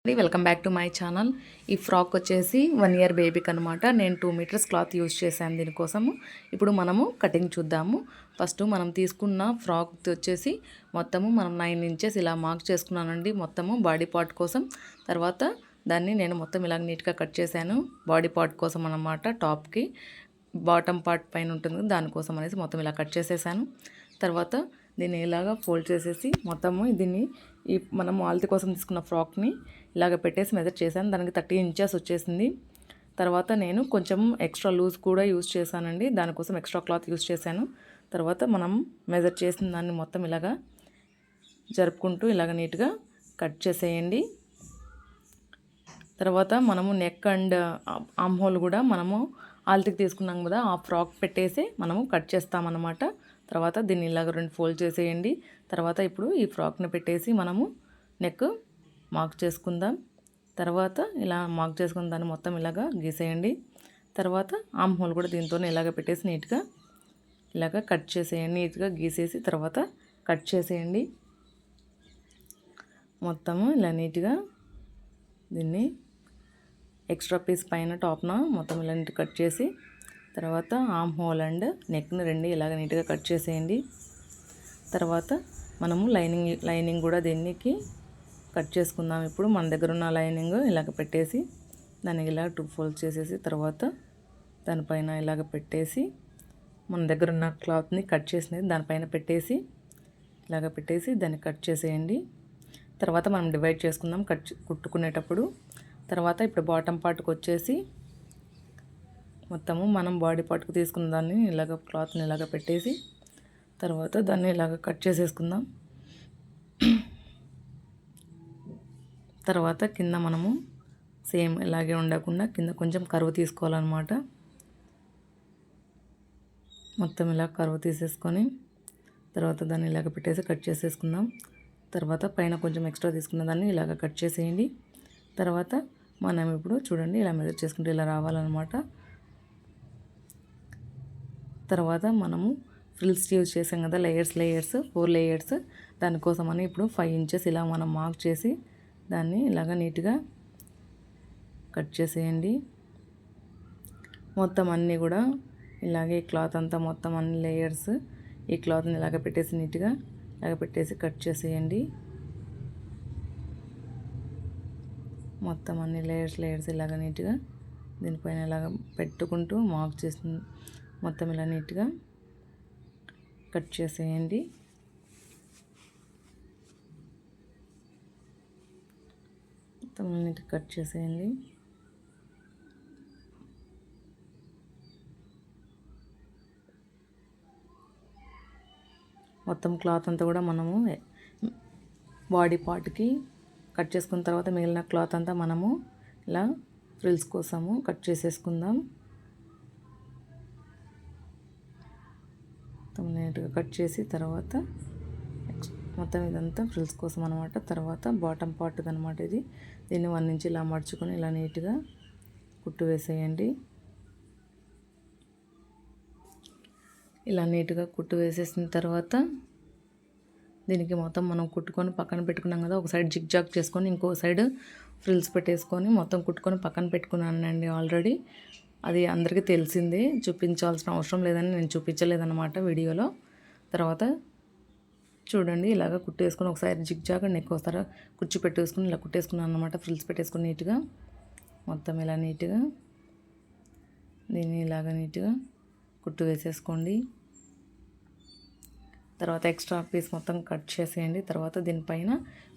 Welcome back to my channel. ఈ frock వచ్చేసి 1 year బేబీకి అనమాట. నేను 2 మీటర్స్ క్లాత్ యూజ్ చేశాను దీనికోసము. ఇప్పుడు మనము కటింగ్ చూద్దాము. ఫస్ట్ మనం తీసుకున్న ఫ్రాక్ వచ్చేసి మొత్తము మనం 9 ఇంచెస్ ఇలా మార్క్ చేసుకున్నానండి, మొత్తము బాడీ పార్ట్ కోసం. తర్వాత దాన్ని నేను మొత్తం ఇలా నీట్గా కట్ చేశాను బాడీ పార్ట్ కోసం అనమాట. టాప్కి బాటమ్ పార్ట్ పైన ఉంటుంది దానికోసం అనేసి మొత్తం ఇలా కట్ చేసేసాను. తర్వాత దీన్ని ఇలాగా ఫోల్డ్ చేసేసి మొత్తము దీన్ని ఈ మనం ఆల్తి కోసం తీసుకున్న ఫ్రాక్ని ఇలాగ పెట్టేసి మెజర్ చేశాను. దానికి 30 ఇంచెస్ వచ్చేసింది. తర్వాత నేను కొంచెం ఎక్స్ట్రా లూజ్ కూడా యూజ్ చేశానండి, దానికోసం ఎక్స్ట్రా క్లాత్ యూజ్ చేశాను. తర్వాత మనం మెజర్ చేసిన దాన్ని మొత్తం ఇలాగా జరుపుకుంటూ ఇలాగ నీట్గా కట్ చేసేయండి. తర్వాత మనము నెక్ అండ్ ఆమ్ హోల్ కూడా మనము ఆల్తికి తీసుకున్నాం కదా, ఆ ఫ్రాక్ పెట్టేసి మనము కట్ చేస్తామన్నమాట. తర్వాత దీన్ని ఇలాగ 2 ఫోల్డ్ చేసేయండి. తర్వాత ఇప్పుడు ఈ ఫ్రాక్ని పెట్టేసి మనము నెక్ మార్క్ చేసుకుందాం. తర్వాత ఇలా మార్క్ చేసుకున్న దాన్ని మొత్తం ఇలాగా గీసేయండి. తర్వాత ఆమ్ హోల్ కూడా దీంతోనే ఇలాగ పెట్టేసి నీట్గా ఇలాగ కట్ చేసేయండి. నీట్గా గీసేసి తర్వాత కట్ చేసేయండి. మొత్తము ఇలా నీట్గా దీన్ని ఎక్స్ట్రా పీస్ పైన టాప్న మొత్తం ఇలా నీట్గా కట్ చేసి తర్వాత ఆమ్ హోల్ అండ్ నెక్ని 2 ఇలాగ నీట్గా కట్ చేసేయండి. తర్వాత మనము లైనింగ్ కూడా దీనికి కట్ చేసుకుందాం. ఇప్పుడు మన దగ్గర ఉన్న లైనింగ్ ఇలాగ పెట్టేసి దానికి ఇలా 2 ఫోల్డ్స్ చేసేసి తర్వాత దానిపైన ఇలాగ పెట్టేసి మన దగ్గర ఉన్న క్లాత్ని కట్ చేసినది దానిపైన పెట్టేసి ఇలాగ పెట్టేసి దాన్ని కట్ చేసేయండి. తర్వాత మనం డివైడ్ చేసుకుందాం కుట్టుకునేటప్పుడు. తర్వాత ఇప్పుడు బాటమ్ పార్ట్కి వచ్చేసి మొత్తము మనం బాడీ పార్ట్కి తీసుకున్న దాన్ని ఇలాగ క్లాత్ని ఇలాగ పెట్టేసి తర్వాత దాన్ని ఇలాగ కట్ చేసేసుకుందాం. తర్వాత కింద మనము సేమ్ ఇలాగే ఉండకుండా కింద కొంచెం కర్వ్ తీసుకోవాలన్నమాట. మొత్తం ఇలా కర్వ్ తీసేసుకొని తర్వాత దాన్ని ఇలాగ పెట్టేసి కట్ చేసేసుకుందాం. తర్వాత పైన కొంచెం ఎక్స్ట్రా తీసుకున్న దాన్ని ఇలాగ కట్ చేసేయండి. తర్వాత మనం ఇప్పుడు చూడండి ఇలా మెజర్ చేసుకుంటే ఇలా రావాలన్నమాట. తర్వాత మనము ఫ్రిల్స్ యూజ్ చేసాం కదా, లేయర్స్ 4 లేయర్స్, దానికోసమని ఇప్పుడు 5 ఇంచెస్ ఇలా మనం మార్క్ చేసి దాన్ని ఇలాగ నీట్గా కట్ చేసేయండి. మొత్తం అన్నీ కూడా ఇలాగే క్లాత్ అంతా మొత్తం అన్ని లేయర్స్ ఈ క్లాత్ని ఇలాగ పెట్టేసి నీట్గా ఇలాగ పెట్టేసి కట్ చేసేయండి. మొత్తం అన్ని లేయర్స్ ఇలాగ నీట్గా దీనిపైన ఇలాగ పెట్టుకుంటూ మార్క్ చేసి మొత్తం ఇలా నీట్గా కట్ చేసేయండి. మొత్తం నీట్గా కట్ చేసేయండి. మొత్తం క్లాత్ అంతా కూడా మనము బాడీ పార్ట్కి కట్ చేసుకున్న తర్వాత మిగిలిన క్లాత్ అంతా మనము ఇలా ఫ్రిల్స్ కోసము కట్ చేసేసుకుందాం. మొత్తం నీట్గా కట్ చేసి తర్వాత మొత్తం ఇదంతా ఫ్రిల్స్ కోసం అనమాట. తర్వాత బాటమ్ పార్ట్ అనమాట ఇది. దీన్ని 1 ఇంచ్ ఇలా మడుచుకొని ఇలా నీట్గా కుట్టు వేసేయండి. ఇలా నీట్గా కుట్టు వేసేసిన తర్వాత దీనికి మొత్తం మనం కుట్టుకొని పక్కన పెట్టుకున్నాం కదా, ఒక సైడ్ జిగ్ జాగ్ చేసుకొని ఇంకో సైడ్ ఫ్రిల్స్ పెట్టేసుకొని మొత్తం కుట్టుకొని పక్కన పెట్టుకున్నానండి ఆల్రెడీ. అది అందరికీ తెలిసిందే, చూపించాల్సిన అవసరం లేదని నేను చూపించలేదన్నమాట వీడియోలో. తర్వాత చూడండి ఇలాగ కుట్టేసుకొని ఒకసారి జిగ్ జాగ్ అండ్ ఎక్కువసారి కుర్చీ పెట్టేసుకుని ఇలా కుట్టేసుకున్నాను అనమాట. ఫ్రిల్స్ పెట్టేసుకుని నీట్గా మొత్తం ఇలా నీట్గా దీన్ని ఇలాగ నీట్గా కుట్టు వేసేసుకోండి. తర్వాత ఎక్స్ట్రా పీస్ మొత్తం కట్ చేసేయండి. తర్వాత దీనిపైన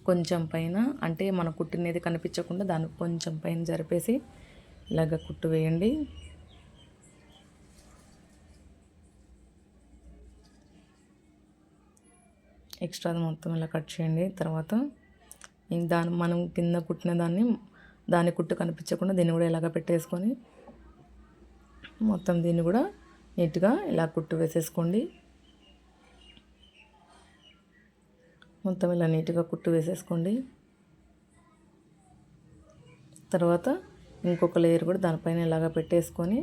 కొంచెం పైన అంటే మన కుట్టినది కనిపించకుండా దానికి కొంచెం పైన జరిపేసి ఇలాగ కుట్టు వేయండి. ఎక్స్ట్రాది మొత్తం ఇలా కట్ చేయండి. తర్వాత మనం కింద కుట్టిన దాని కుట్టు కనిపించకుండా దీన్ని కూడా ఇలాగ పెట్టేసుకొని మొత్తం దీన్ని కూడా నీట్గా ఇలా కుట్టు వేసేసుకోండి. మొత్తం ఇలా నీట్గా కుట్టు వేసేసుకోండి. తర్వాత ఇంకొక లేయర్ కూడా దానిపైన ఇలాగ పెట్టేసుకొని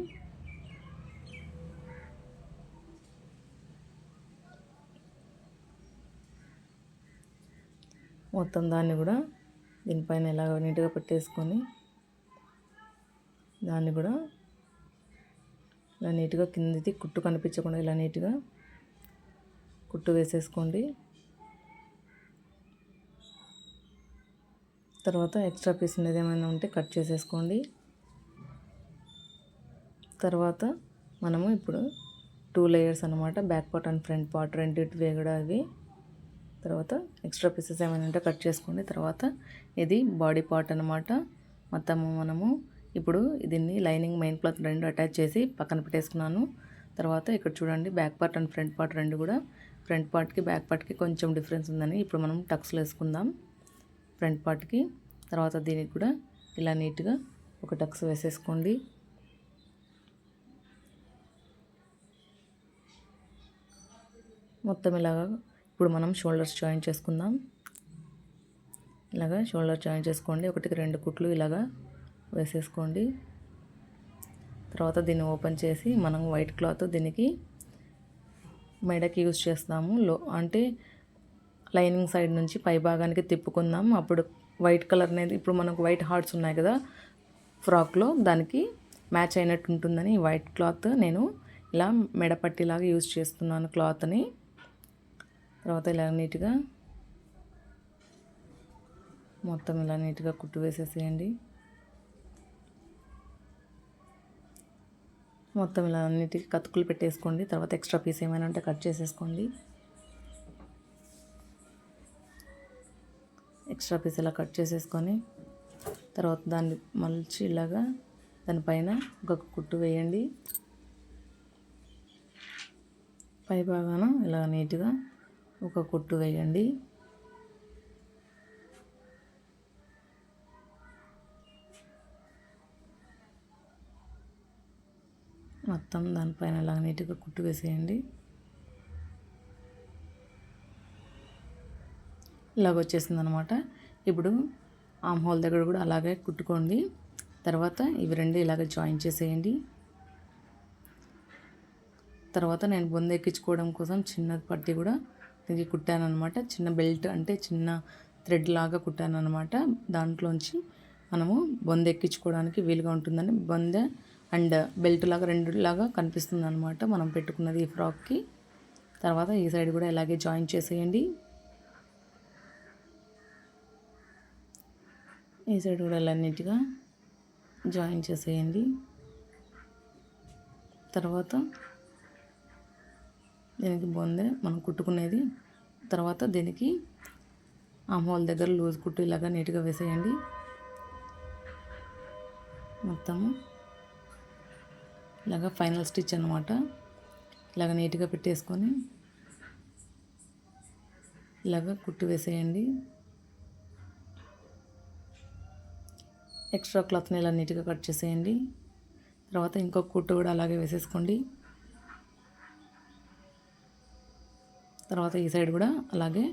మొత్తం దాన్ని కూడా దీనిపైన ఇలా నీట్గా పెట్టేసుకొని దాన్ని కూడా ఇలా నీట్గా కిందది కుట్టు కనిపించకుండా ఇలా నీట్గా కుట్టు వేసేసుకోండి. తర్వాత ఎక్స్ట్రా పీస్ అనేది ఏమైనా ఉంటే కట్ చేసేసుకోండి. తర్వాత మనము ఇప్పుడు 2 లేయర్స్ అనమాట, back part and front part రెండింటివి కూడా అవి. తర్వాత ఎక్స్ట్రా పీసెస్ ఏమైనా ఉంటే కట్ చేసుకోండి. తర్వాత ఇది బాడీ పార్ట్ అనమాట. మొత్తము మనము ఇప్పుడు దీన్ని లైనింగ్ మెయిన్ క్లాత్ రెండు అటాచ్ చేసి పక్కన పెట్టేసుకున్నాను. తర్వాత ఇక్కడ చూడండి, back part and front part రెండు కూడా, ఫ్రంట్ పార్ట్కి బ్యాక్ పార్ట్కి కొంచెం డిఫరెన్స్ ఉందని ఇప్పుడు మనం టక్స్లు వేసుకుందాం ఫ్రంట్ పార్ట్కి. తర్వాత దీనికి కూడా ఇలా నీట్గా ఒక టక్స్ వేసేసుకోండి. మొత్తం ఇలాగా ఇప్పుడు మనం షోల్డర్స్ జాయిన్ చేసుకుందాం. ఇలాగా షోల్డర్ జాయిన్ చేసుకోండి. 1-2 కుట్లు ఇలాగా వేసేసుకోండి. తర్వాత దీన్ని ఓపెన్ చేసి మనం వైట్ క్లాత్ దీనికి మెడకి యూజ్ చేస్తాము. అంటే లైనింగ్ సైడ్ నుంచి పై భాగానికి తిప్పుకుందాం. అప్పుడు వైట్ కలర్ అనేది, ఇప్పుడు మనకు వైట్ హార్ట్స్ ఉన్నాయి కదా ఫ్రాక్లో, దానికి మ్యాచ్ అయినట్టు ఉంటుందని వైట్ క్లాత్ నేను ఇలా మెడపట్టిలాగా యూజ్ చేస్తున్నాను క్లాత్ని. తర్వాత ఇలా నీట్గా మొత్తం ఇలా నీట్గా కుట్టు వేసేసేయండి. మొత్తం ఇలా అన్నిటికీ కతుకులు పెట్టేసుకోండి. తర్వాత ఎక్స్ట్రా పీస్ ఏమైనా ఉంటే కట్ చేసేసుకోండి. ఎక్స్ట్రా పీస్ ఇలా కట్ చేసేసుకొని తర్వాత దాన్ని మలిచి ఇలాగా దానిపైన ఒక కుట్టు వేయండి. పై భాగాన ఇలా నీట్గా ఒక కుట్టు వేయండి. మొత్తం దానిపైన ఇలా నీట్గా కుట్టు వేసేయండి. ఇలాగ వచ్చేసింది అనమాట. ఇప్పుడు ఆమ్ హోల్ దగ్గర కూడా అలాగే కుట్టుకోండి. తర్వాత ఇవి రెండు ఇలాగ జాయిన్ చేసేయండి. తర్వాత నేను బొంద ఎక్కించుకోవడం కోసం చిన్న పట్టి కూడా ఇది కుట్టాను అనమాట. చిన్న బెల్ట్ అంటే చిన్న థ్రెడ్ లాగా కుట్టాను అనమాట. దాంట్లోంచి మనము బొంద ఎక్కించుకోవడానికి వీలుగా ఉంటుందని బొంద అండ్ బెల్ట్ లాగా రెండులాగా కనిపిస్తుంది అనమాట మనం పెట్టుకున్నది ఈ ఫ్రాక్కి. తర్వాత ఈ సైడ్ కూడా ఇలాగే జాయిన్ చేసేయండి. ఈ సైడ్ కూడా ఇలా నీట్గా జాయిన్ చేసేయండి. తర్వాత దీనికి బొందే మనం కుట్టుకునేది. తర్వాత దీనికి ఆ హోల్ దగ్గర లూజ్ కుట్టు ఇలాగా నీట్గా వేసేయండి. మొత్తము ఇలాగ ఫైనల్ స్టిచ్ అనమాట. ఇలాగ నీట్గా పెట్టేసుకొని ఇలాగ కుట్టు వేసేయండి. ఎక్స్ట్రా క్లాత్ని ఇలా నీట్గా కట్ చేసేయండి. తర్వాత ఇంకొక కుట్టు కూడా అలాగే వేసేసుకోండి. తర్వాత ఈ సైడ్ కూడా అలాగే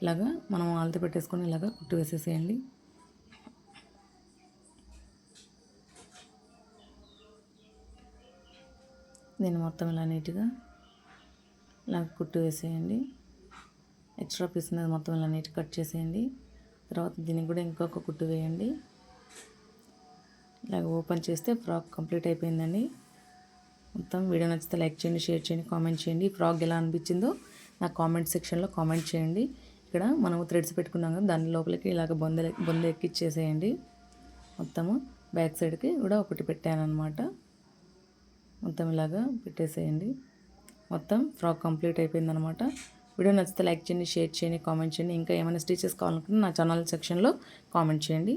ఇలాగా మనం ఆల్తి పెట్టేసుకొని ఇలాగ కుట్టు వేసేసేయండి. దీన్ని మొత్తం ఇలా నీట్గా ఇలా కుట్టు వేసేయండి. ఎక్స్ట్రా పీస్ అనేది మొత్తం ఇలా నీట్గా కట్ చేసేయండి. తర్వాత దీనికి కూడా ఇంకొక కుట్టు వేయండి. ఇలాగ ఓపెన్ చేస్తే ఫ్రాక్ కంప్లీట్ అయిపోయిందండి. మొత్తం వీడియో నచ్చితే లైక్ చేయండి, షేర్ చేయండి, కామెంట్ చేయండి. ఫ్రాక్ ఎలా అనిపించిందో నాకు కామెంట్ సెక్షన్లో కామెంట్ చేయండి. ఇక్కడ మనము థ్రెడ్స్ పెట్టుకున్నాం కదా, దాని లోపలికి ఇలాగ బొంద ఎక్కిచ్చేసేయండి. మొత్తము బ్యాక్ సైడ్కి కూడా ఒకటి పెట్టాను అనమాట. మొత్తం ఇలాగా పెట్టేసేయండి. మొత్తం ఫ్రాక్ కంప్లీట్ అయిపోయిందనమాట. వీడియో నచ్చితే లైక్ చేయండి, షేర్ చేయండి, కామెంట్ చేయండి. ఇంకా ఏమైనా స్టిచెస్ కావాలనుకుంటే నా ఛానల్ సెక్షన్లో కామెంట్ చేయండి.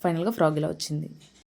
ఫైనల్గా ఫ్రాక్ ఇలా వచ్చింది.